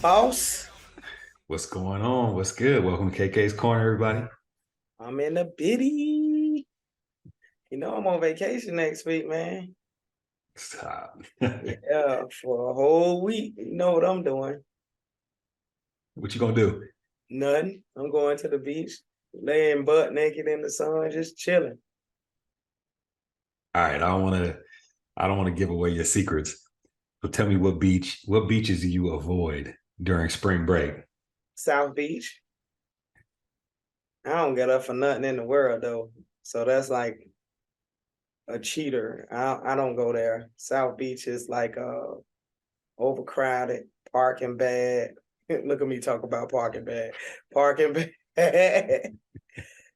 Boss, What's going on? What's good? Welcome to KK's Corner, everybody. I'm in the biddy. I'm on vacation next week, man. Stop. Yeah, for a whole week. You know what I'm doing? What you gonna do? Nothing. I'm going to the beach, laying butt naked in the sun, just chilling. All right, I don't wanna give away your secrets. So tell me what beaches do you avoid during spring break? South Beach. I don't get up for nothing in the world though. So that's like a cheater. I don't go there. South Beach is like overcrowded, parking bad. Look at me talk about parking bad. Parking bad.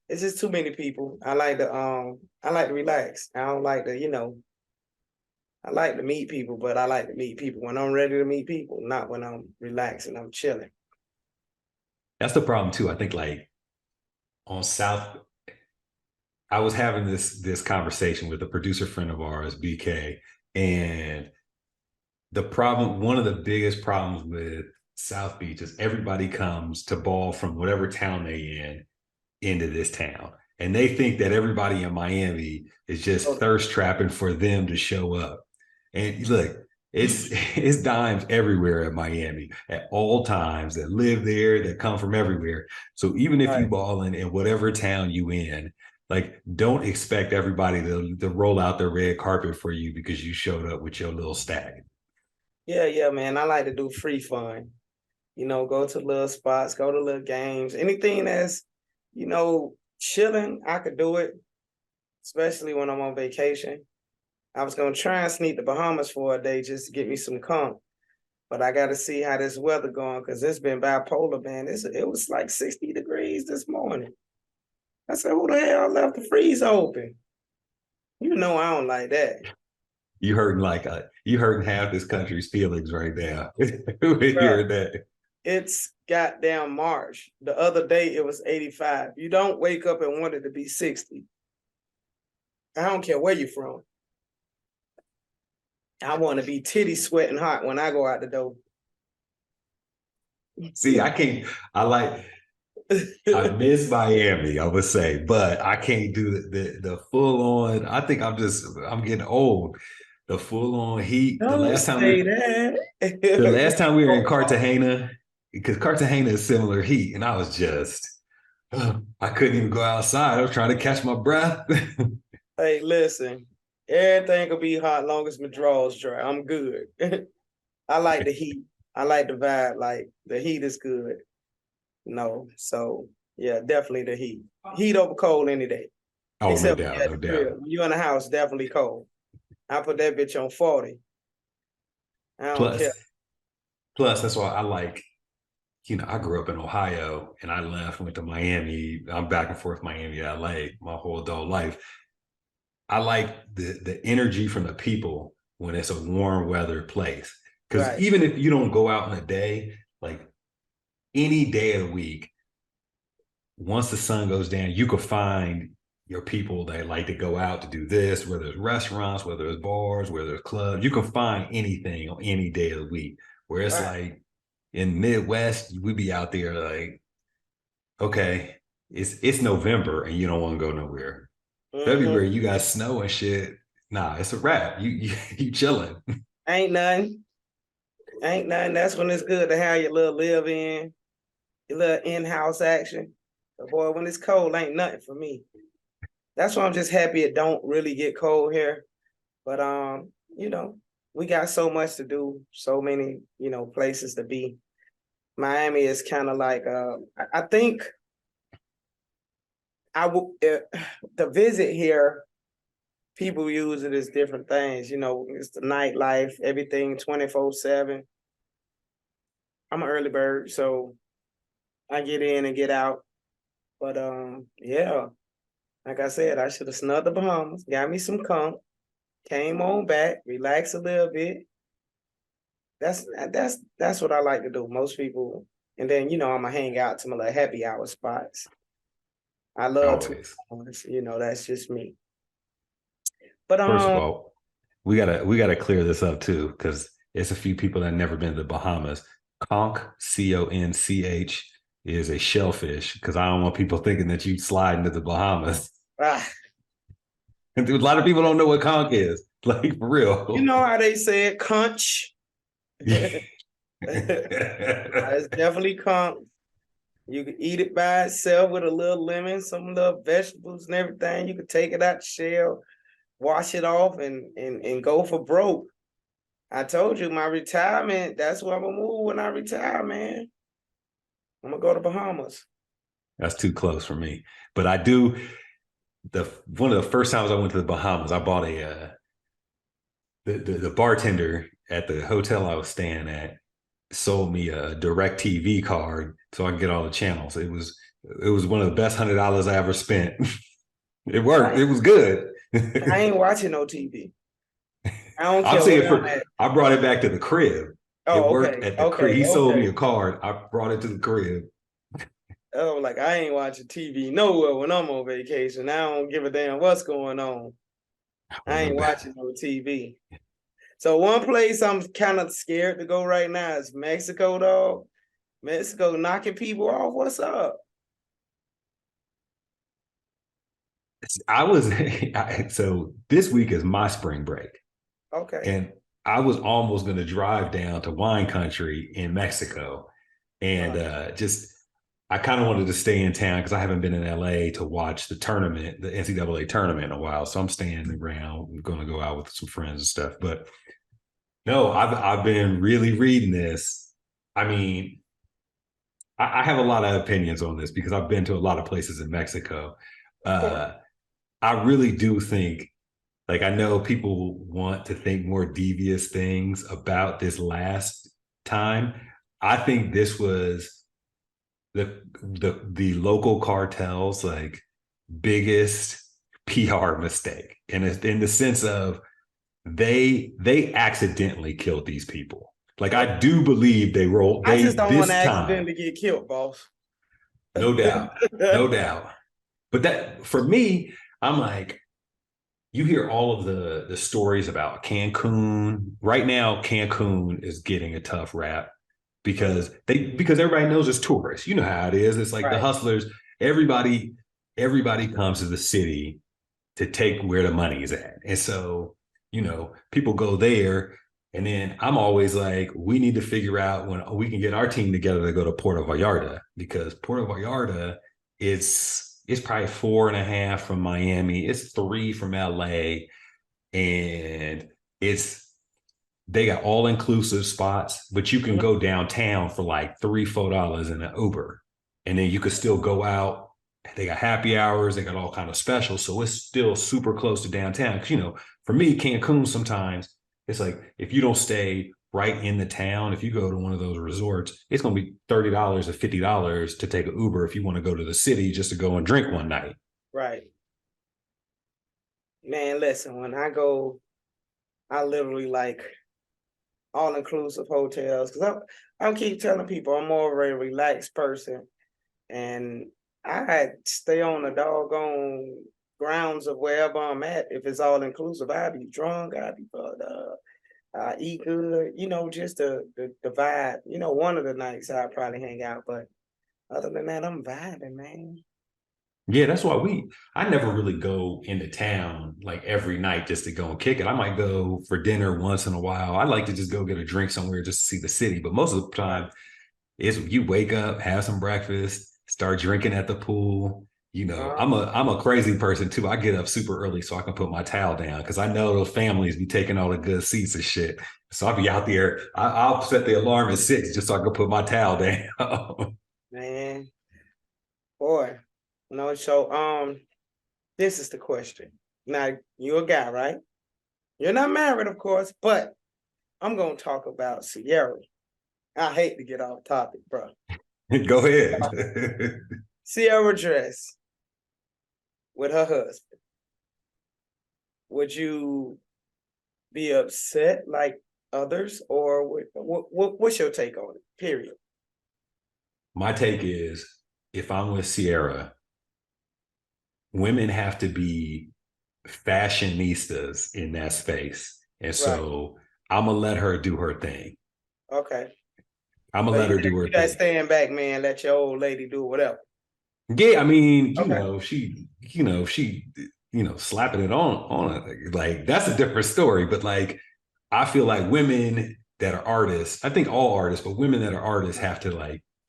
It's just too many people. I like to relax. I don't like to. I like to meet people, but I like to meet people when I'm ready to meet people, not when I'm relaxing, I'm chilling. That's the problem too. I think like on South, I was having this conversation with a producer friend of ours, BK, and one of the biggest problems with South Beach is everybody comes to ball from whatever town they in into this town. And they think that everybody in Miami is just Oh, thirst trapping for them to show up. And look, it's it's dimes everywhere in Miami at all times that live there, that come from everywhere. So even if you right. balling in whatever town you in, like don't expect everybody to roll out the red carpet for you because you showed up with your little stack. Yeah, yeah, man. I like to do free fun. Go to little spots, go to little games. Anything that's chilling, I could do it, especially when I'm on vacation. I was gonna try and sneak the Bahamas for a day just to get me some comp. But I got to see how this weather going because it's been bipolar, man. It was like 60 degrees this morning. I said, who the hell left the freeze open? I don't like that. You hurting half this country's feelings right now with Bruh, hearing that. it's goddamn March. The other day it was 85. You don't wake up and want it to be 60. I don't care where you're from. I want to be titty sweating hot when I go out the door. See, I can't. I like. I miss Miami, I would say, but I can't do the full on. I think I'm getting old. The full on heat. Don't say that. The last time we were in Cartagena, because Cartagena is similar heat, and I was just I couldn't even go outside. I was trying to catch my breath. Hey, listen, everything will be hot long as my drawers dry. I'm good. I like the heat. I like the vibe. Like the heat is good. No, so yeah, definitely the heat. Heat over cold any day. Oh, no Except when doubt, you're at no the doubt. crib. When you're in the house, definitely cold. I put that bitch on 40. I don't Plus, care. plus that's why I like. I grew up in Ohio and I left, went to Miami. I'm back and forth Miami to LA my whole adult life. I like the energy from the people when it's a warm weather place. Because Right. even if you don't go out in a day, like any day of the week, once the sun goes down, you could find your people that like to go out to do this, whether it's restaurants, whether it's bars, whether it's clubs. You can find anything on any day of the week. Where it's Right. like in Midwest, we be out there like, okay, it's November and you don't want to go nowhere. Mm-hmm. February, you got snow and shit. Nah, it's a wrap. You chilling. Ain't nothing. Ain't nothing. That's when it's good to have your little live in, your little in-house action. But boy, when it's cold, ain't nothing for me. That's why I'm just happy it don't really get cold here. But we got so much to do, so many, places to be. Miami is kind of like I think I will the visit here, people use it as different things. It's the nightlife, everything 24/7. I'm an early bird, so I get in and get out. But yeah, like I said, I should have snuck the Bahamas, got me some comp, came on back, relax a little bit. That's what I like to do. Most people, and then I'm gonna hang out to my little happy hour spots. I love to, Always. that's just me. But First of all, we gotta clear this up too, because it's a few people that never been to the Bahamas. Conch, Conch, is a shellfish because I don't want people thinking that you slide into the Bahamas. Ah, And a lot of people don't know what conch is, like for you real. know how they say it, conch. It's definitely conch. You can eat it by itself with a little lemon, some little vegetables and everything. You can take it out the shell, wash it off, and go for broke. I told you my retirement, that's where I'm gonna move when I retire, man. I'm gonna go to Bahamas. That's too close for me. But I do the one of the first times I went to the Bahamas, I bought the bartender at the hotel I was staying at sold me a direct TV card so I could get all the channels. It was one of the best $100 I ever spent. It worked. It was good. I ain't watching no TV. I don't I'm care saying where I'm at. I brought it back to the crib. It Oh, worked okay, at the crib. okay, He sold me okay. a card. I brought it to the crib. Oh, like I ain't watching TV nowhere when I'm on vacation. I don't give a damn what's going on. I Well, ain't watching no TV. So one place I'm kind of scared to go right now is Mexico, dog. Mexico knocking people off. What's up? I was so this week is my spring break, Okay. and I was almost going to drive down to wine country in Mexico, and just I kind of wanted to stay in town because I haven't been in LA to watch the tournament, the NCAA tournament, in a while. So I'm staying around. I'm going to go out with some friends and stuff. But no, I've been really reading this. I mean, I have a lot of opinions on this because I've been to a lot of places in Mexico. Of course. Uh, I really do think, like, I know people want to think more devious things about this last time. I think this was the local cartels like biggest PR mistake, and it's in the sense of they accidentally killed these people. Like I do believe I just they don't want to this time, accidentally get killed, boss. no doubt, no doubt. But that for me, I'm like, you hear all of the stories about Cancun. Right now, Cancun is getting a tough rap because everybody knows it's tourists. You know how it is. It's like the Right. hustlers, everybody, everybody comes to the city to take where the money is at. And so, people go there. And then I'm always like, we need to figure out when we can get our team together to go to Puerto Vallarta because Puerto Vallarta it's probably 4.5 from Miami. It's 3 from LA. And they got all inclusive spots, but you can go downtown for like $3-4 in an Uber. And then you could still go out. They got happy hours, they got all kind of specials. So it's still super close to downtown. Cause for me, Cancun sometimes it's like if you don't stay right in the town, if you go to one of those resorts, it's gonna be $30 or $50 to take an Uber if you want to go to the city just to go and drink one night. Right. Man, listen, when I go, I literally like all inclusive hotels because I keep telling people I'm more of a relaxed person and I stay on the doggone grounds of wherever I'm at. If it's all inclusive, I'd be drunk, I'd be fucked up, I eat good, just the vibe. One of the nights I'd probably hang out, but other than that, I'm vibing, man. Yeah, that's why I never really go into town like every night just to go and kick it. I might go for dinner once in a while. I like to just go get a drink somewhere just to see the city. But most of the time, it's you wake up, have some breakfast, start drinking at the pool. Uh, I'm a crazy person too. I get up super early so I can put my towel down because I know those families be taking all the good seats and shit. So I'll be out there. I'll set the alarm at 6 just so I can put my towel down. Man, boy, so this is the question. Now, you're a guy, right? You're not married, of course, but I'm gonna talk about Sierra. I hate to get off topic, bro. Go ahead. Sierra dress with her husband. Would you be upset like others, or what's your take on it? Period. My take is if I'm with Sierra, women have to be fashionistas in that space. And Right. so I'm going to let her do her thing. Okay. I'm gonna So let her do her you that thing. stand back, man, let your old lady do whatever. Yeah, I mean, Okay. she, slapping it on it, like that's a different story. But like, I feel like women that are artists, I think all artists, but women that are artists have to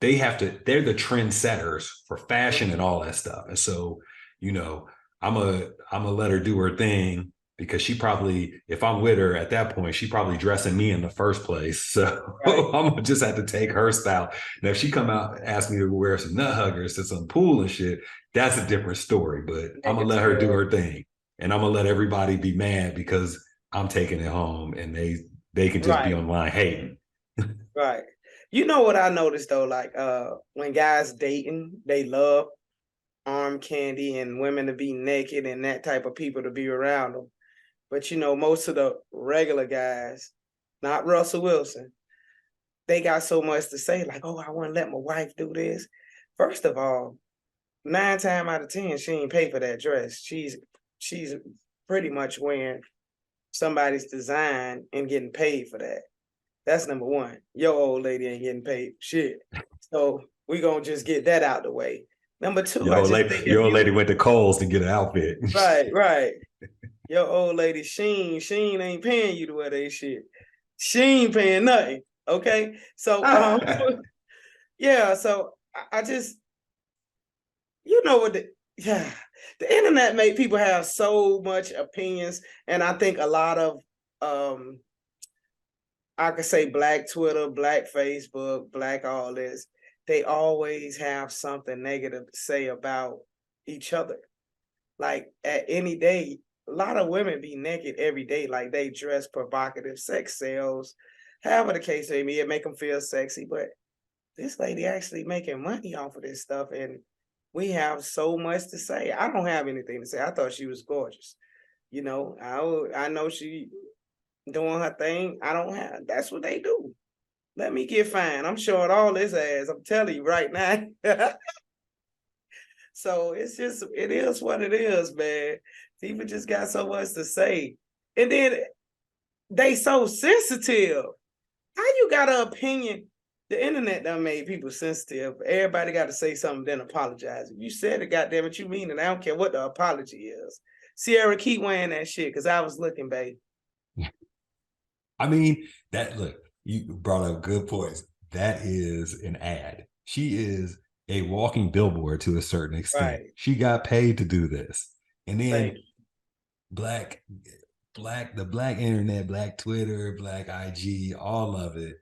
they're the trendsetters for fashion and all that stuff. And so, you know, I'm a let her do her thing because she probably, if I'm with her at that point, she probably dressing me in the first place. So Right. I'm gonna just have to take her style. Now, if she come out and ask me to wear some nut huggers to some pool and shit, that's a different story. But I'm gonna Naked let her do twirl. her thing, and I'm gonna let everybody be mad because I'm taking it home, and they can just be Right. online hating. Right. You know what I noticed though, like when guys dating, they love arm candy and women to be naked and that type of people to be around them. But most of the regular guys, not Russell Wilson, they got so much to say, like, oh, I want to let my wife do this. First of all, 9 times out of 10, she ain't pay for that dress. She's pretty much wearing somebody's design and getting paid for that. That's number one. Your old lady ain't getting paid shit. So we gonna just get that out the way. Number two, I just think Your if old you lady went to Kohl's to get an outfit. right, your old lady Sheen ain't paying you to wear that shit. She ain't paying nothing. Okay. So yeah, so I just what yeah, the internet made people have so much opinions, and I think a lot of um I could say black Twitter, black Facebook, black all this, they always have something negative to say about each other. Like at any day, a lot of women be naked every day, like they dress provocative, sex sells, however the case may be, it make them feel sexy. But this lady actually making money off of this stuff, and we have so much to say. I don't have anything to say. I thought she was gorgeous. I know she doing her thing. I don't have. That's what they do. Let me get fine. I'm showing all this ass. I'm telling you right now. So it is what it is, man. People just got so much to say. And then they so sensitive. How you got an opinion? The internet done made people sensitive. Everybody got to say something, then apologize. If you said it, goddamn it, you mean it. I don't care what the apology is. Sierra, keep wearing that shit because I was looking, babe. I mean, you brought up good points. That is an ad. She is a walking billboard to a certain extent. Right. She got paid to do this. And Thank then you. black, the black internet, black Twitter, black IG, all of it.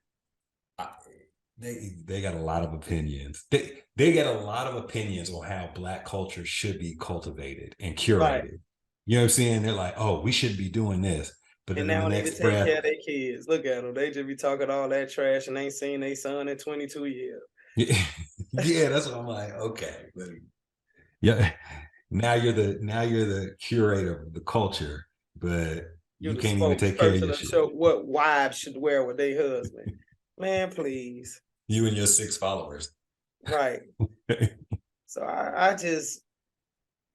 They got a lot of opinions. They get a lot of opinions on how black culture should be cultivated and Right. curated. You know what I'm saying? They're like, oh, we shouldn't be doing this. But And then they in the don't even next take breath, care of their kids. Look at them. They just be talking all that trash and ain't seen their son in 22 years. yeah, that's what I'm like. Okay, yeah. Now you're the curator of the culture, but You're you the can't even take care of spokesperson your of shit. show what wives should wear with their husband. Man, please. You and your 6 followers. Right. So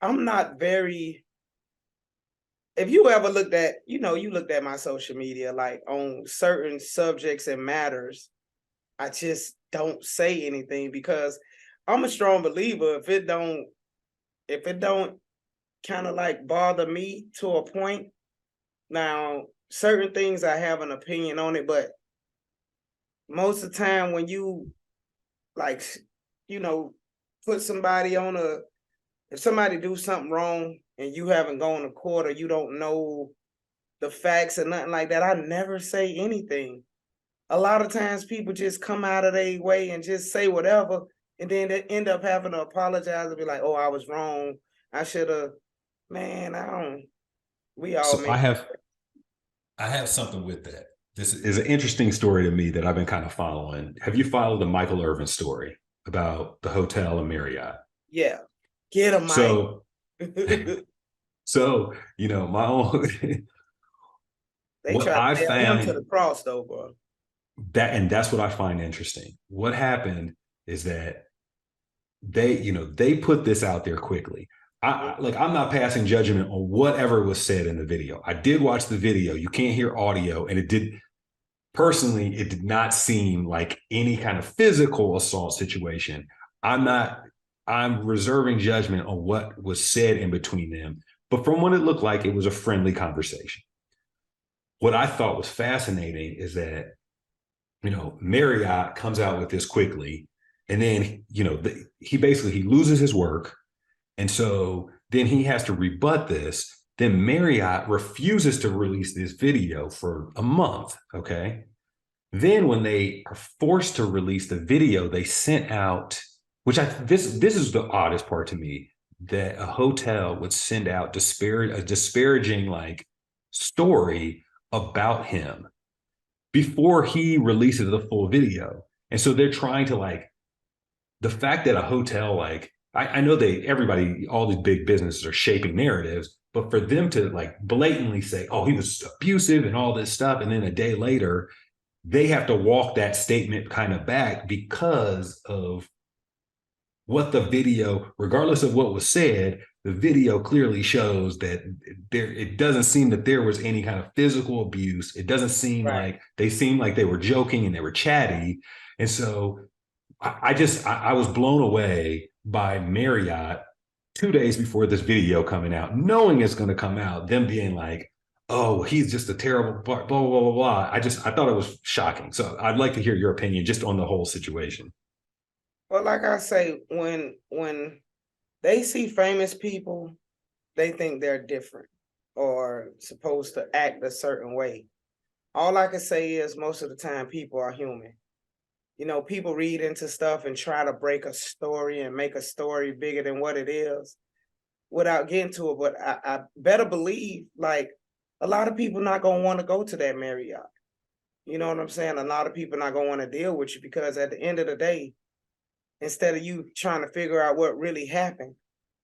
I'm not very. If you ever looked at, you looked at my social media, like on certain subjects and matters, I just don't say anything because I'm a strong believer. If it don't kind of like bother me to a point, now certain things I have an opinion on it, but most of the time when you like, you know, put somebody on a if somebody do something wrong and you haven't gone to court or you don't know the facts or nothing like that, I never say anything. A lot of times people just come out of their way and just say whatever, and then they end up having to apologize and be like, "Oh, I was wrong. I should have." Man, I don't. We all So make. I have something with that. This is an interesting story to me that I've been kind of following. Have you followed the Michael Irvin story about the hotel and Marriott? Yeah, get him, Mike. So, my own They what tried I to nail him to the found cross, though, bro. and that's what I find interesting. What happened is that they put this out there quickly. I'm not passing judgment on whatever was said in the video. I did watch the video. You can't hear audio, and personally, it did not seem like any kind of physical assault situation. I'm reserving judgment on what was said in between them. But from what it looked like, it was a friendly conversation. What I thought was fascinating is that, Marriott comes out with this quickly. And then, he loses his work. And so then he has to rebut this. Then Marriott refuses to release this video for a month. Okay. Then when they are forced to release the video, they sent out, this is the oddest part to me, that a hotel would send out a disparaging like story about him before he releases the full video. And so they're trying to like, the fact that a hotel, like, I know all these big businesses are shaping narratives, but for them to like blatantly say, oh, he was abusive and all this stuff, and then a day later they have to walk that statement kind of back because of what the video, regardless of what was said, the video clearly shows that it doesn't seem that there was any kind of physical abuse. It doesn't seem like they seemed like they were joking and they were chatty. And so I was blown away by Marriott 2 days before this video coming out, knowing it's going to come out, them being like, oh, he's just a terrible blah, blah, blah, blah, blah. I thought it was shocking. So I'd like to hear your opinion just on the whole situation. Well, like I say, when they see famous people, they think they're different or supposed to act a certain way. All I can say is most of the time people are human. People read into stuff and try to break a story and make a story bigger than what it is without getting to it. But I better believe, like, a lot of people not going to want to go to that Marriott. You know what I'm saying? A lot of people not going to want to deal with you because at the end of the day, instead of you trying to figure out what really happened,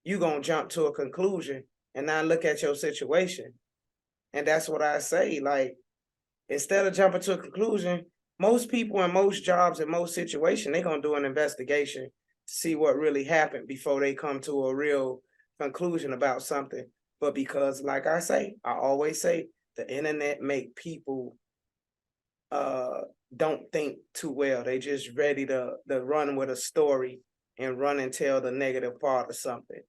you going to jump to a conclusion and not look at your situation. And that's what I say. Like, instead of jumping to a conclusion, most people in most jobs, in most situations, they're going to do an investigation to see what really happened before they come to a real conclusion about something. But because, like I always say, the internet make people don't think too well. They just ready to run with a story and run and tell the negative part of something.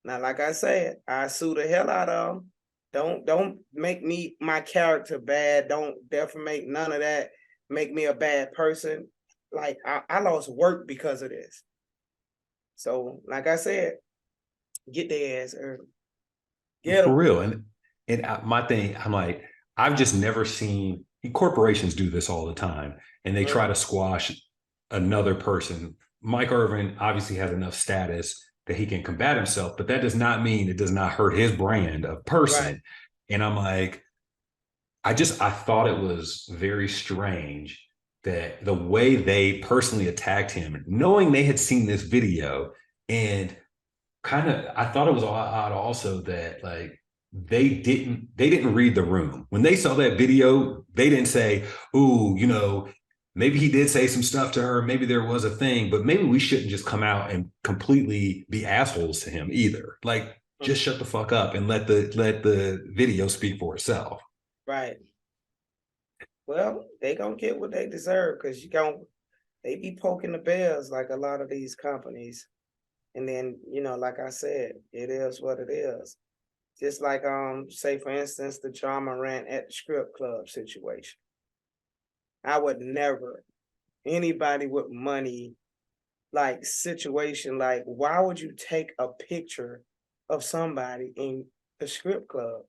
Now, like I said, I sue the hell out of them. Don't make me my character bad. Don't defamate none of that. Make me a bad person. Like I lost work because of this. So, like I said, get their ass early. Get for real. And my thing, I'm like, I've just never seen corporations do this all the time, and they try to squash another person. Mike Irvin obviously has enough status that he can combat himself, but that does not mean it does not hurt his brand of person. Right. And I'm like, I thought it was very strange that the way they personally attacked him, knowing they had seen this video, and I thought it was odd also that like they didn't read the room. When they saw that video, they didn't say, ooh, maybe he did say some stuff to her, maybe there was a thing, but maybe we shouldn't just come out and completely be assholes to him either. Like, just shut the fuck up and let the video speak for itself. Right. Well, they gonna get what they deserve because they be poking the bears like a lot of these companies. And then, like I said, it is what it is. Just like, say, for instance, the drama ran at the strip club situation. I would never, anybody with money, like situation, like, why would you take a picture of somebody in the strip club?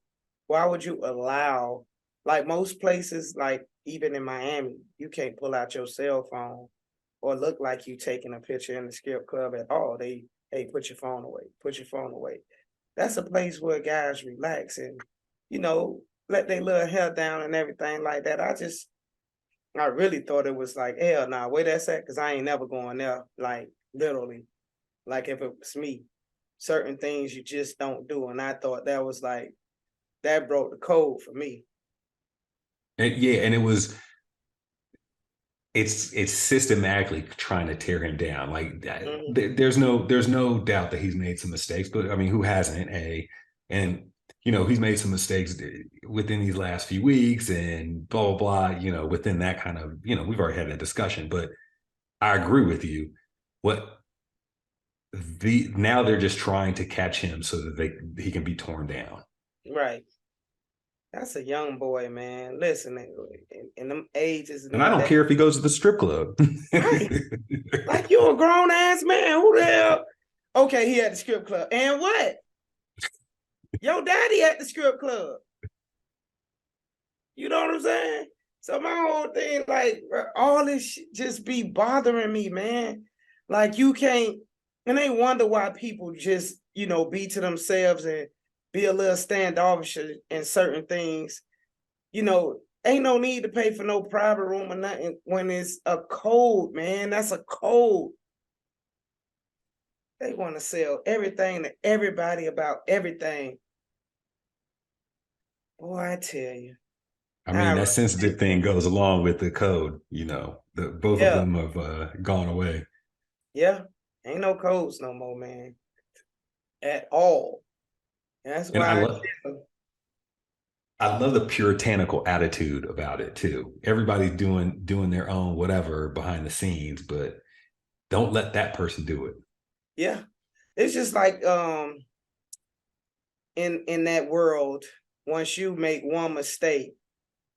Why would you allow, like most places, like even in Miami, you can't pull out your cell phone or look like you taking a picture in the strip club at all. Hey, put your phone away, put your phone away. That's a place where guys relax and, let their little hair down and everything like that. I really thought it was like, hell nah, where that's at? Because I ain't never going there, like literally. Like if it was me, certain things you just don't do. And I thought that was like, that broke the code for me. And it's systematically trying to tear him down. Like there's no doubt that he's made some mistakes, but I mean, who hasn't? And he's made some mistakes within these last few weeks and blah, blah, blah, within that kind of, we've already had that discussion, but I agree with you. Now they're just trying to catch him so that he can be torn down. Right. That's a young boy, man. Listen, in them ages, And I don't care if he goes to the strip club. Right. Like, you a grown ass man. Who the hell? Okay, he at the strip club. And what? Yo, daddy at the strip club. You know what I'm saying? So my whole thing, like, all this just be bothering me, man. Like, you can't, and they wonder why people just, be to themselves and be a little standoffish in certain things. Ain't no need to pay for no private room or nothing when it's a code, man. That's a code. They want to sell everything to everybody about everything. Boy, I tell you. I mean, that sensitive thing goes along with the code, both of them have gone away. Yeah. Ain't no codes no more, man. At all. And that's why I love the puritanical attitude about it too. Everybody's doing their own whatever behind the scenes, but don't let that person do it. Yeah. It's just like in that world, once you make one mistake,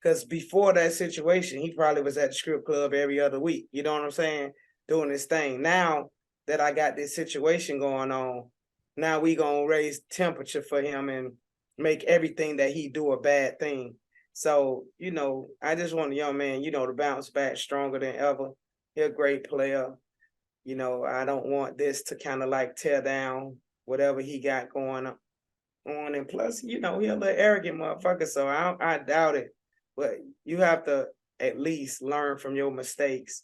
because before that situation, he probably was at the strip club every other week. You know what I'm saying? Doing this thing. Now that I got this situation going on, now we gonna raise temperature for him and make everything that he do a bad thing. So, I just want a young man, to bounce back stronger than ever. He's a great player. I don't want this to kind of like tear down whatever he got going on. And plus, he's a little arrogant motherfucker, so I doubt it. But you have to at least learn from your mistakes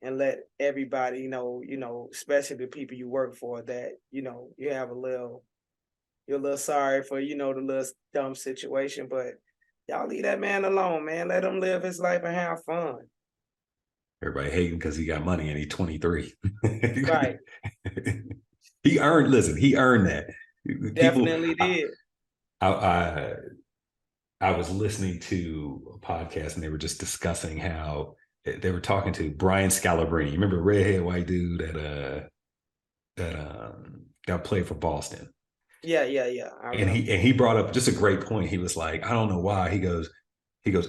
and let everybody know, especially the people you work for, that, you have you're a little sorry for, the little dumb situation, but y'all leave that man alone, man. Let him live his life and have fun. Everybody hating because he got money and he's 23. Right. He earned that. Definitely did. I was listening to a podcast and they were just discussing how they were talking to Brian Scalabrine. You remember redhead white dude that played for Boston? Yeah. And he brought up just a great point. He was like, I don't know why. He goes,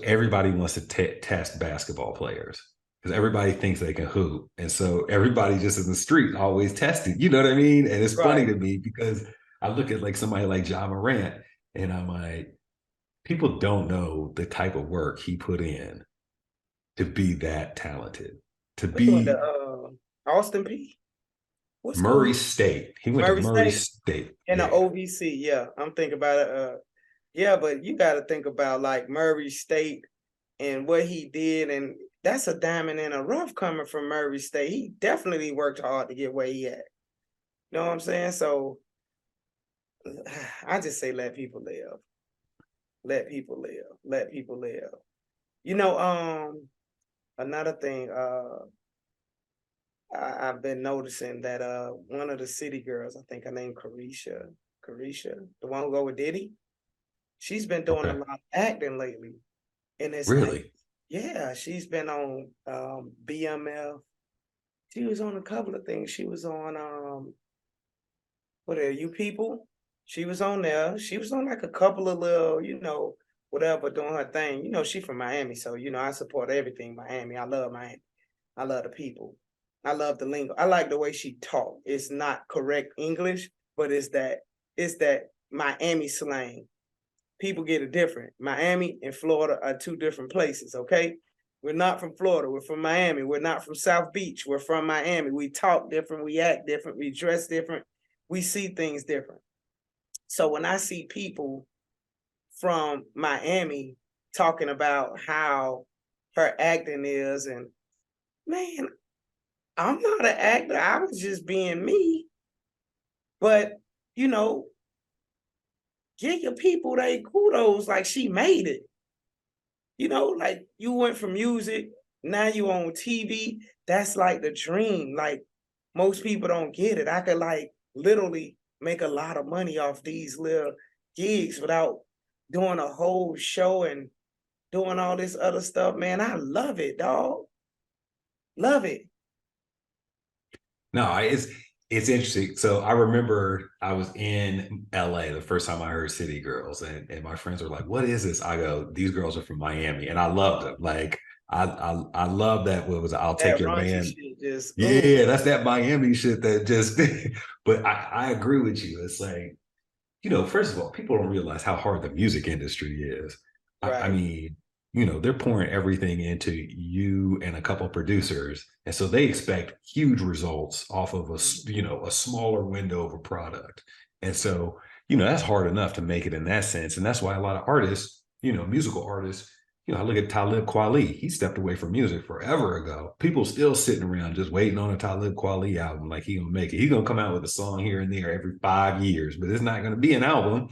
everybody wants to test basketball players because everybody thinks they can hoop. And so everybody just in the street always tested, you know what I mean? And it's funny to me because I look at like somebody like Ja Morant and I'm like, people don't know the type of work he put in to be that talented, to be Austin P. What's Murray State. He went to Murray State. In the OVC, yeah. I'm thinking about it. Yeah, but you got to think about like Murray State and what he did, and that's a diamond in a rough coming from Murray State. He definitely worked hard to get where he at. You know what I'm saying? So I just say let people live. Let people live. Let people live. Another thing, I've been noticing that one of the city girls, I think her name Carisha, the one who go with Diddy, she's been doing a lot of acting lately. And it's really, yeah, she's been on BMF. She was on a couple of things. She was on what are you people? She was on there. She was on like a couple of little, whatever, doing her thing. She from Miami, so I support everything Miami. I love Miami. I love the people. I love the lingo. I like the way she talk. It's not correct English, but it's that Miami slang. People get it different. Miami and Florida are two different places, okay? We're not from Florida. We're from Miami. We're not from South Beach. We're from Miami. We talk different. We act different. We dress different. We see things different. So when I see people from Miami talking about how her acting is, and man, I'm not an actor. I was just being me. But, give your people they kudos, like she made it. Like you went from music, now you on TV. That's like the dream. Like most people don't get it. I could like literally make a lot of money off these little gigs without doing a whole show and doing all this other stuff, man. I love it, dog. Love it. No, it's interesting. So I remember I was in LA the first time I heard City Girls, and my friends were like, "What is this?" I go, "These girls are from Miami," and I loved them. Like I love that. What was it? I'll take That your raunchy man. shit just, oh, Yeah, that's that Miami shit that just. But I agree with you. It's like, first of all, people don't realize how hard the music industry is. I right. mean, they're pouring everything into you and a couple of producers, and so they expect huge results off of a smaller window of a product. And so, that's hard enough to make it in that sense, and that's why a lot of artists, musical artists, I look at Talib Kweli. He stepped away from music forever ago. People still sitting around just waiting on a Talib Kweli album, like he gonna make it. He's gonna come out with a song here and there every 5 years, but it's not gonna be an album.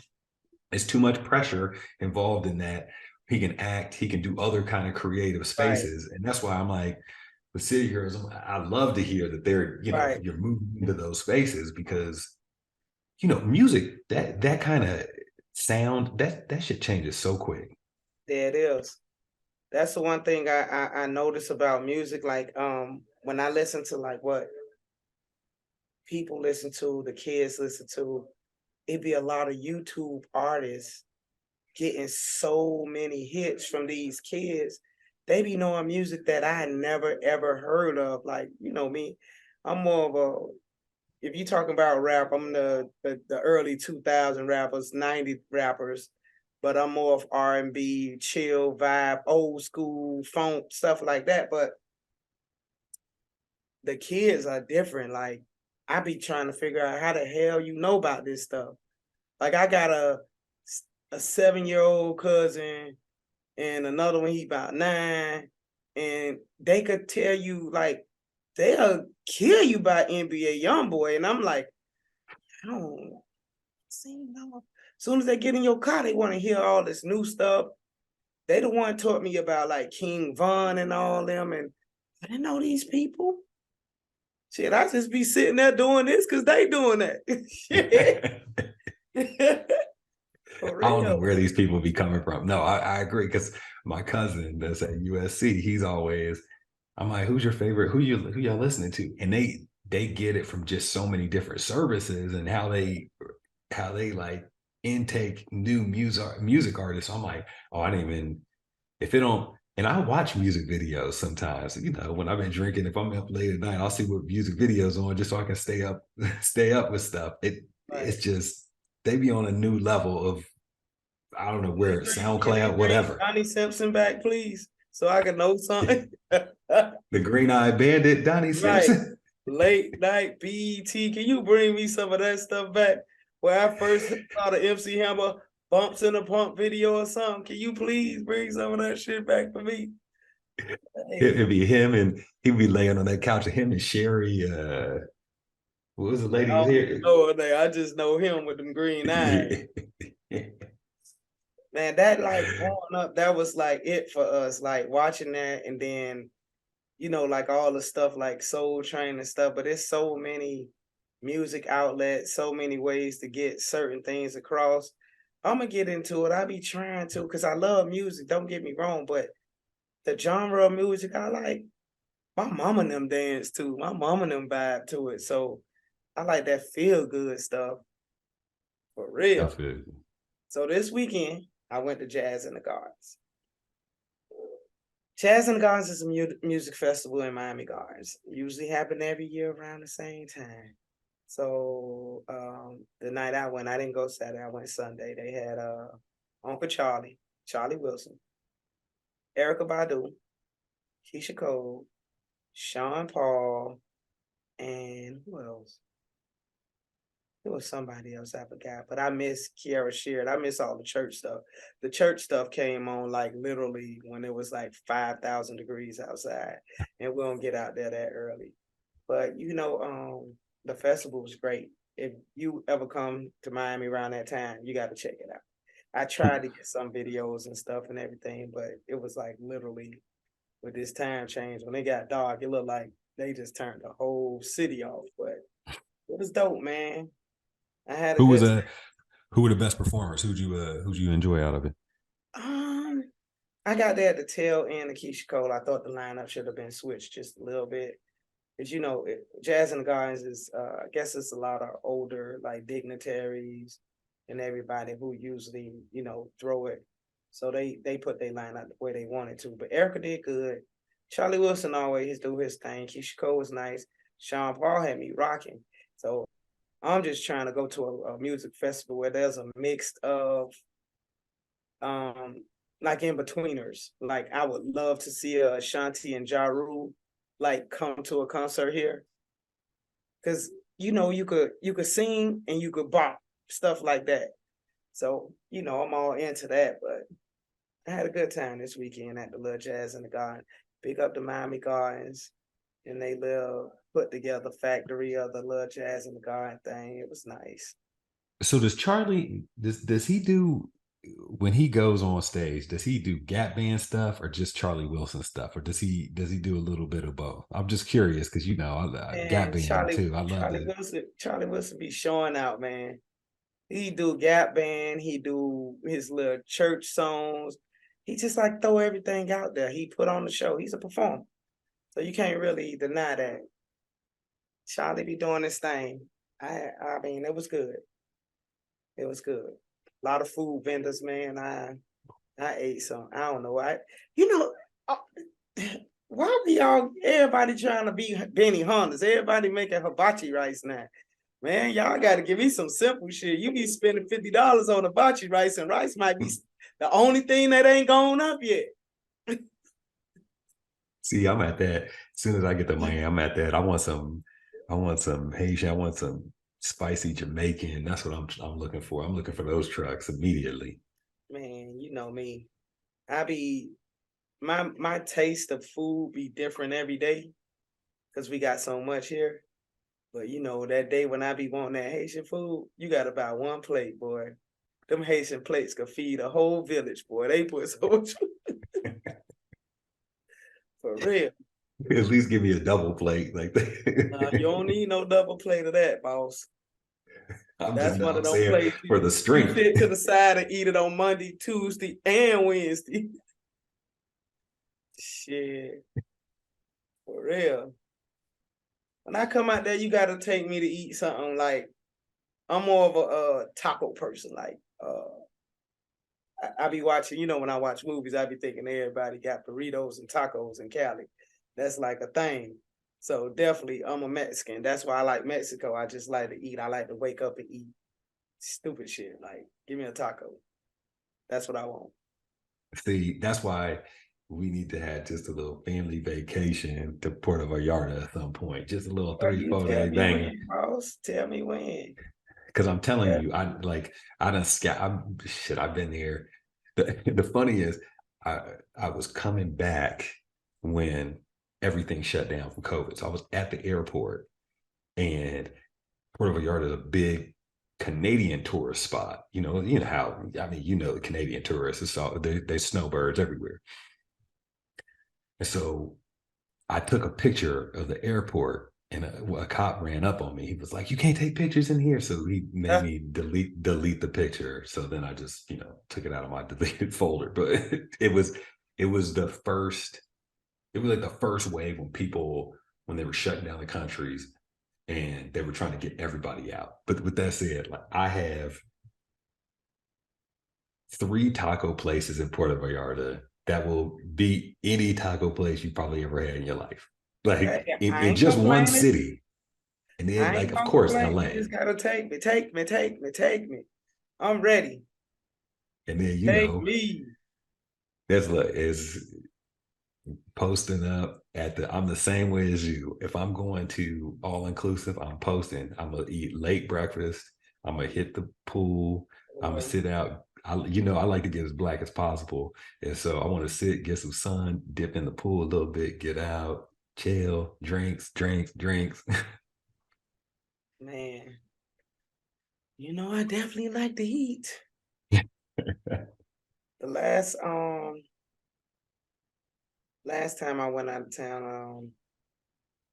It's too much pressure involved in that. He can act, he can do other kind of creative Right, spaces. And that's why I'm like, with City Girls, I love to hear that they're, right. you're moving into those spaces because, music, that kind of sound, that shit changes so quick. There it is. That's the one thing I notice about music. Like, when I listen to like what people listen to, the kids listen to, it be a lot of YouTube artists getting so many hits from these kids. They be knowing music that I never ever heard of. Like, me, I'm more of a, if you talking about rap, I'm the early 2000 rappers, 90 rappers, but I'm more of R&B, chill vibe, old school funk, stuff like that. But the kids are different. Like, I be trying to figure out how the hell you know about this stuff. Like, I got a 7-year-old cousin and another one he about 9, and they could tell you like they'll kill you by NBA YoungBoy, and I'm like, I don't see no. As soon as they get in your car, they want to hear all this new stuff. They the one taught me about like King Von and all them, and I didn't know these people. Shit, I just be sitting there doing this because they doing that. Shit. For I don't know real. where these people be coming from. No, I agree because my cousin that's at USC, he's always, I'm like, who's your favorite? Who y'all listening to? And they get it from just so many different services and how they like intake new music artists. I'm like, oh, I didn't even if it don't. And I watch music videos sometimes. When I've been drinking, if I'm up late at night, I'll see what music videos on just so I can stay up, stay up with stuff. It's Right. just they be on a new level of I don't know where Can they SoundCloud, bring whatever. Johnny Simpson back, please, so I can know something? The Green Eye Bandit, Donnie Right. Simpson. Late night BET. Can you bring me some of that stuff back? Where I first saw the MC Hammer bumps in a pump video or something. Can you please bring some of that shit back for me? Hey, It'd be him and he'd be laying on that couch. Him and Sherry. What was the man, I lady don't even here? know her name. I just know him with them green eyes. Man, that like growing up, that was like it for us. Like watching that, and then like all the stuff like Soul Train and stuff. But there's so many music outlets, so many ways to get certain things across. I'm gonna get into it. I be trying to because I love music. Don't get me wrong, but the genre of music I like, my mama and them dance to. My mama and them vibe to it. So I like that feel good stuff for real. That's it. So this weekend I went to Jazz in the Gardens. Jazz in the Gardens is a music festival in Miami Gardens. Usually happen every year around the same time. So the night I went, I didn't go Saturday. I went Sunday. They had Uncle Charlie, Charlie Wilson, Erica Badu, Keisha Cole, Sean Paul, and who else? There was somebody else I forgot, but I miss Kiara Sheard. I miss all the church stuff. The church stuff came on like literally when it was like 5,000 degrees outside, and we don't get out there that early. But the festival was great. If you ever come to Miami around that time, you got to check it out. I tried to get some videos and stuff and everything, but it was like literally with this time change when it got dark, it looked like they just turned the whole city off. But it was dope, man. I had a Who was good a time. Who were the best performers? Who'd you enjoy out of it? Um, I got there at the tail end of Keisha Cole. I thought the lineup should have been switched just a little bit. Because Jazz in the Gardens is I guess it's a lot of older like dignitaries and everybody who usually, throw it. So they put their line out the way they wanted to. But Erica did good. Charlie Wilson always do his thing. Keisha Cole was nice. Sean Paul had me rocking. So I'm just trying to go to a music festival where there's a mix of like in betweeners. Like I would love to see Ashanti and Ja Rule like come to a concert here. Cause you could sing and you could bop, stuff like that. So, I'm all into that, but I had a good time this weekend at the Little Jazz in the Garden. Pick up the Miami Gardens and they little put together factory of the Little Jazz in the Garden thing. It was nice. So does Charlie does he do when he goes on stage, does he do Gap Band stuff or just Charlie Wilson stuff? Or does he do a little bit of both? I'm just curious because Gap And Band Charlie too. I love Charlie it. Wilson, Charlie Wilson be showing out, man. He do Gap Band, he do his little church songs. He just like throw everything out there. He put on the show. He's a performer. So you can't really deny that. Charlie be doing this thing. I mean, it was good. It was good. A lot of food vendors, man. I ate some. I don't know. You know, uh, why be all everybody trying to be Benny Hunters? Everybody making hibachi rice now. Man, y'all got to give me some simple shit. You be spending $50 on hibachi rice, and rice might be the only thing that ain't gone up yet. See, I'm at that. As soon as I get to Miami, I'm at that. I want some Haitian, I want some spicy Jamaican. That's what I'm looking for. I'm looking for those trucks immediately. Man, you know me. I be my taste of food be different every day because we got so much here. But that day when I be wanting that Haitian food, you got about one plate, boy. Them Haitian plates could feed a whole village, boy. They put so much for real. At least give me a double plate like You that. don't need no double plate of that, boss. That's one of I'm them saying plates for the you strength. sit to the side and eat it on Monday, Tuesday, and Wednesday. Shit, for real. When I come out there, you gotta take me to eat something like I'm more of a taco person. Like I be watching, when I watch movies, I be thinking everybody got burritos and tacos in Cali. That's like a thing. So definitely, I'm a Mexican. That's why I like Mexico. I just like to eat. I like to wake up and eat stupid shit. Like, give me a taco. That's what I want. See, that's why we need to have just a little family vacation to Puerto Vallarta at some point. Just a little Well, three, you 4 day tell me banger. when, boss. Tell me when. Because I'm telling Yeah. you, I done shit. I've been here. The funny is, I was coming back when everything shut down from COVID. So I was at the airport, and Puerto Vallarta is a big Canadian tourist spot. You know how I mean, the Canadian tourists. It's all there's snowbirds everywhere. And so I took a picture of the airport, and a cop ran up on me. He was like, "You can't take pictures in here," so he made me delete the picture. So then I just took it out of my deleted folder. But it was the first. It was like the first wave when they were shutting down the countries and they were trying to get everybody out. But with that said, like I have 3 taco places in Puerto Vallarta that will beat any taco place you probably ever had in your life. Like I in ain't just one complaining. city. And then I like ain't of gonna course complain. You LA. just gotta take me, take me, take me, take me. I'm ready. And then Take me. there's like is posting up at the I'm the same way as you. If I'm going to all inclusive, I'm posting. I'm gonna eat late breakfast. I'm gonna hit the pool. I'm gonna sit out. I like to get as black as possible. And so I want to sit, get some sun, dip in the pool a little bit, get out, chill, drinks, drinks, drinks. Man, I definitely like the heat. The last time I went out of town,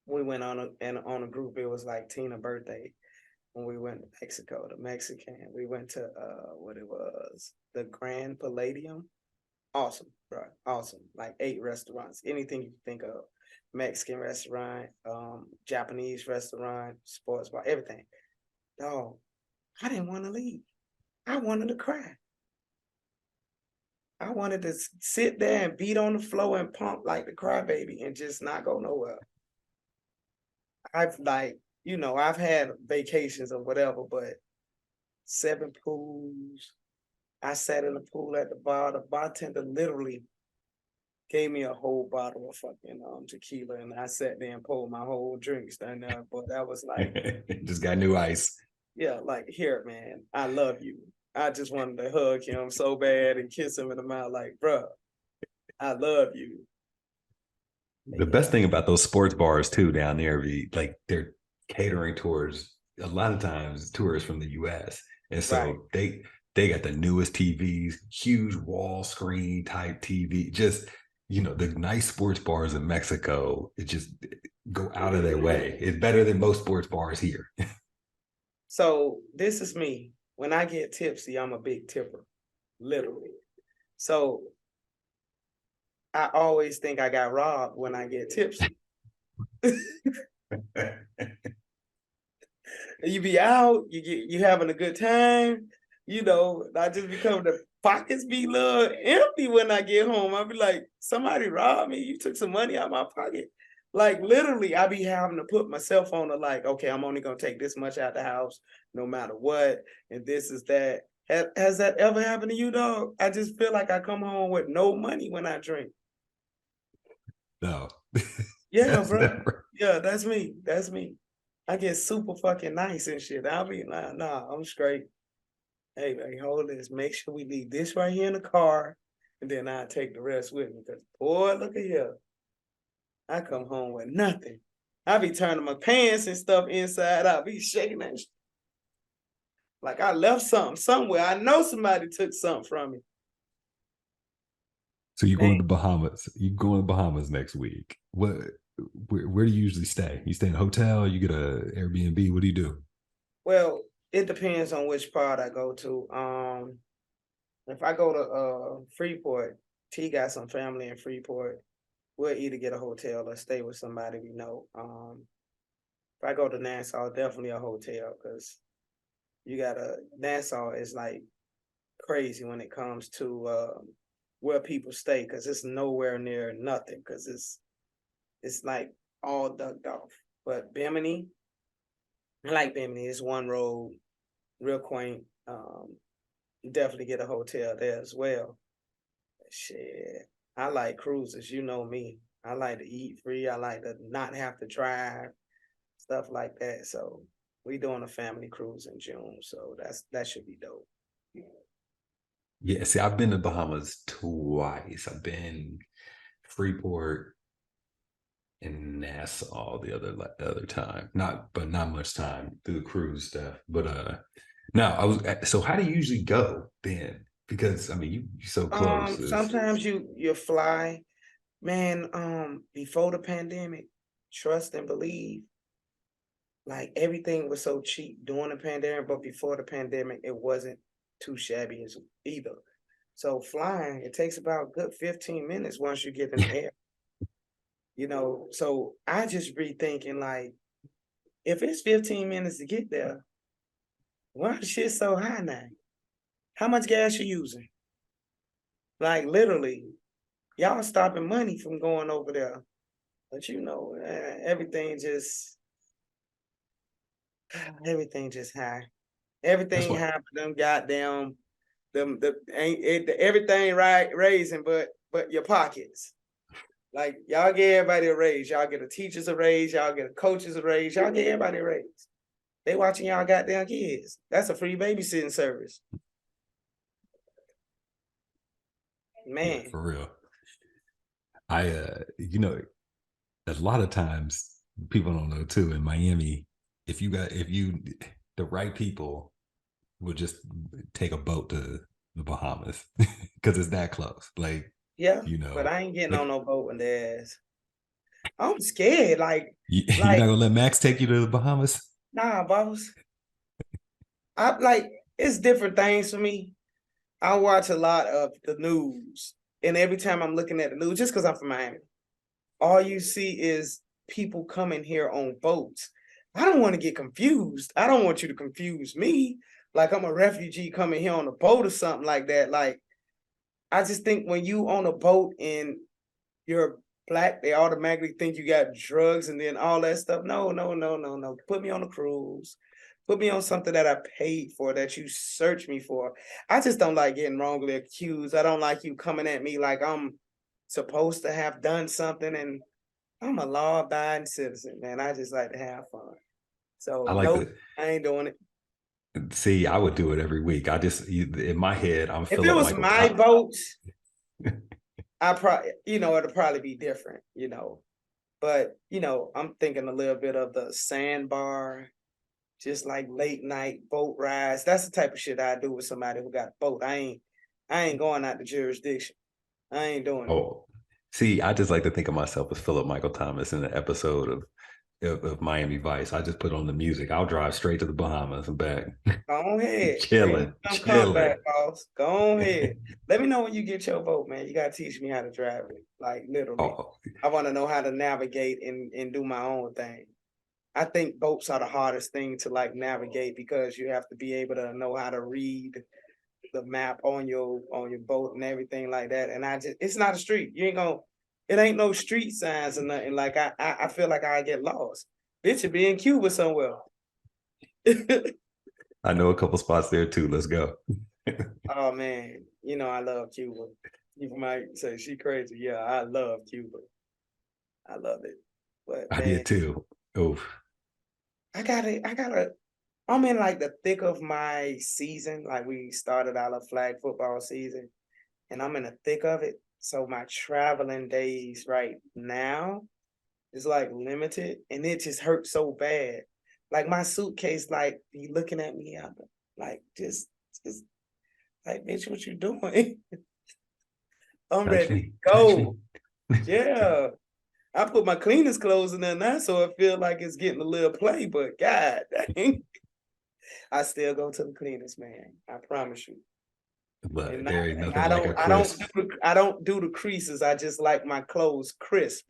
we went on a group. It was like Tina's birthday. when we went to Mexico, the Mexican. We went to what it was, the Grand Palladium. Awesome, bro. Awesome. Like 8 restaurants, anything you can think of. Mexican restaurant, Japanese restaurant, sports bar, everything. Dog, I didn't want to leave. I wanted to cry. I wanted to sit there and beat on the floor and pump like the crybaby and just not go nowhere. I've like, I've had vacations or whatever, but 7 pools. I sat in the pool at the bar. The bartender literally gave me a whole bottle of fucking tequila, and I sat there and poured my whole drinks down there. But that was like, Just got new ice. yeah, like, here, man, I love you. I just wanted to hug him so bad and kiss him in the mouth, like, bro, I love you. The best thing about those sports bars too down there, like they're catering towards a lot of times tourists from the US. And so Right. they got the newest TVs, huge wall screen type TV, just the nice sports bars in Mexico, it just go out of their way. It's better than most sports bars here. So this is me. When I get tipsy, I'm a big tipper, literally. So I always think I got robbed when I get tipsy. You be out, you having a good time, I just become the pockets be a little empty when I get home. I be like, somebody robbed me. You took some money out of my pocket. Like literally, I be having to put myself on the like, okay, I'm only gonna take this much out the house, no matter what, and this is that. Has that ever happened to you, dog? I just feel like I come home with no money when I drink. No. Yeah, bro. Yeah, that's me. That's me. I get super fucking nice and shit. I'll be like, nah, I'm straight. Hey, man, hold this. Make sure we leave this right here in the car, and then I'll take the rest with me. Because, boy, look at here. I come home with nothing. I be turning my pants and stuff inside out. Be shaking that shit. Like I left something somewhere. I know somebody took something from me. So you're going Man. to the Bahamas. You going to the Bahamas next week. Where do you usually stay? You stay in a hotel, you get a Airbnb, what do you do? Well, it depends on which part I go to. If I go to Freeport, T got some family in Freeport. We'll either get a hotel or stay with somebody we know. If I go to Nassau, definitely a hotel because Nassau is like crazy when it comes to where people stay because it's nowhere near nothing because it's like all ducked off. But Bimini, I like Bimini. It's one road, real quaint. Definitely get a hotel there as well. Shit, I like cruises. You know me. I like to eat free. I like to not have to drive, stuff like that. So we doing a family cruise in June. So that should be dope. Yeah, see, I've been to Bahamas twice. I've been Freeport and Nassau the other time. Not much time through the cruise stuff. But no, so how do you usually go then? Because I mean you're so close. Sometimes you fly, man. Before the pandemic, trust and believe. Like everything was so cheap during the pandemic, but before the pandemic, it wasn't too shabby as either. So flying, it takes about a good 15 minutes once you get in the air. So I just be thinking like, if it's 15 minutes to get there, why the shit so high now? How much gas you using? Like literally, y'all stopping money from going over there. But everything just high. That's Everything what high for them goddamn everything right raising but your pockets. Like y'all get everybody a raise. Y'all get a teachers a raise. Y'all get a coaches a raise. Y'all get everybody a raise. They watching y'all goddamn kids. That's a free babysitting service. yeah, Man. for real. I a lot of times people don't know too in Miami, if you the right people will just take a boat to the Bahamas because it's that close. Like, Yeah, but I ain't getting on like no boat with their ass. I'm scared. you're not gonna let Max take you to the Bahamas? Nah, boss. I like it's different things for me. I watch a lot of the news, and every time I'm looking at the news, just because I'm from Miami, all you see is people coming here on boats. I don't want to get confused. I don't want you to confuse me. Like I'm a refugee coming here on a boat or something like that. Like I just think when you on a boat and you're black, they automatically think you got drugs and then all that stuff. No, no, no, no, no. Put me on a cruise. Put me on something that I paid for, that you search me for. I just don't like getting wrongly accused. I don't like you coming at me like I'm supposed to have done something, and I'm a law-abiding citizen, man. I just like to have fun. I So like no, to I ain't doing it. see. I would do it every week. In my head, I'm If it Philip was Michael my Thomas. boat, I probably, it'll probably be different, But I'm thinking a little bit of the sandbar, just like late night boat rides. That's the type of shit I do with somebody who got a boat. I ain't going out the jurisdiction. I ain't doing it. Oh, see, I just like to think of myself as Philip Michael Thomas in the episode of Miami Vice. I just put on the music. I'll drive straight to the Bahamas and back, Go ahead. Ain't chilling, come back, chilling. boss. Go ahead. Let me know when you get your boat, man. You gotta teach me how to drive it. Like literally. Oh, I want to know how to navigate and do my own thing. I think boats are the hardest thing to like navigate because you have to be able to know how to read the map on your boat and everything like that. And it's not a street. You ain't gonna it ain't no street signs or nothing. Like I feel like I get lost. It should be in Cuba somewhere. I know a couple spots there too. Let's go. Oh man, I love Cuba. You might say she crazy. Yeah, I love Cuba. I love it. But I man, did too. Oh, I gotta I'm in like the thick of my season. Like we started our flag football season and I'm in the thick of it. So my traveling days right now is like limited and it just hurts so bad. Like my suitcase, like be looking at me up, like just like bitch, what you doing? I'm touch ready to me, touch me. go. Yeah. I put my cleanest clothes in there now, so it feel like it's getting a little play, but God dang, I still go to the cleanest, man. I promise you. But And there ain't and nothing I like don't a I don't crisp. I don't do the creases. I just like my clothes crisp.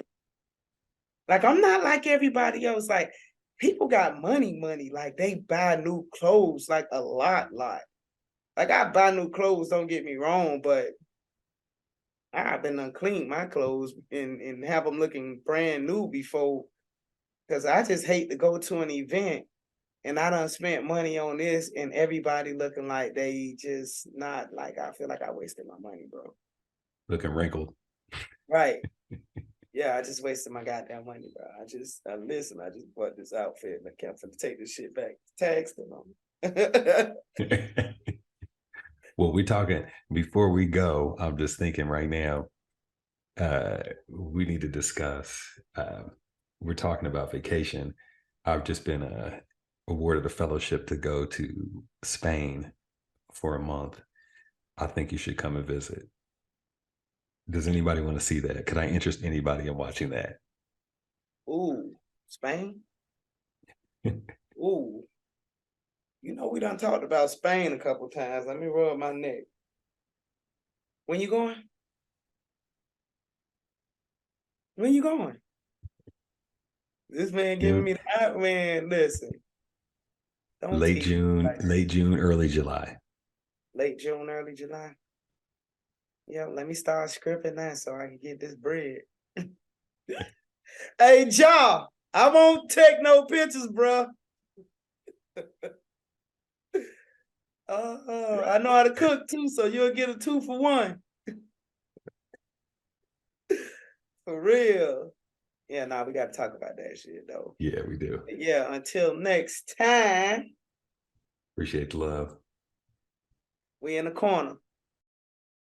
Like I'm not like everybody else. Like people got money. Like they buy new clothes like a lot. Like I buy new clothes, don't get me wrong, but I've been unclean my clothes and have them looking brand new before, because I just hate to go to an event and I done spent money on this and everybody looking like they just not like I feel like I wasted my money, bro. Looking wrinkled. Right. Yeah, I just wasted my goddamn money, bro. I just bought this outfit and I kept to take this shit back. Tags them on. Well, we're talking before we go. I'm just thinking right now. We need to discuss. We're talking about vacation. I've just been awarded a fellowship to go to Spain for a month. I think you should come and visit. Does anybody want to see that? Could I interest anybody in watching that? Ooh, Spain? Ooh. We done talked about Spain a couple times. Let me rub my neck. When you going? When you going? This man giving June, me the out, man. Listen, don't late tease me June, like that. late June, early July. Late June, early July. Yeah, let me start scripting now so I can get this bread. Hey, Ja, I won't take no pictures, bro. I know how to cook too, so you'll get a 2 for 1. For real. Yeah, nah, we got to talk about that shit though. Yeah, we do. Yeah, until next time, Appreciate the love. we in the corner.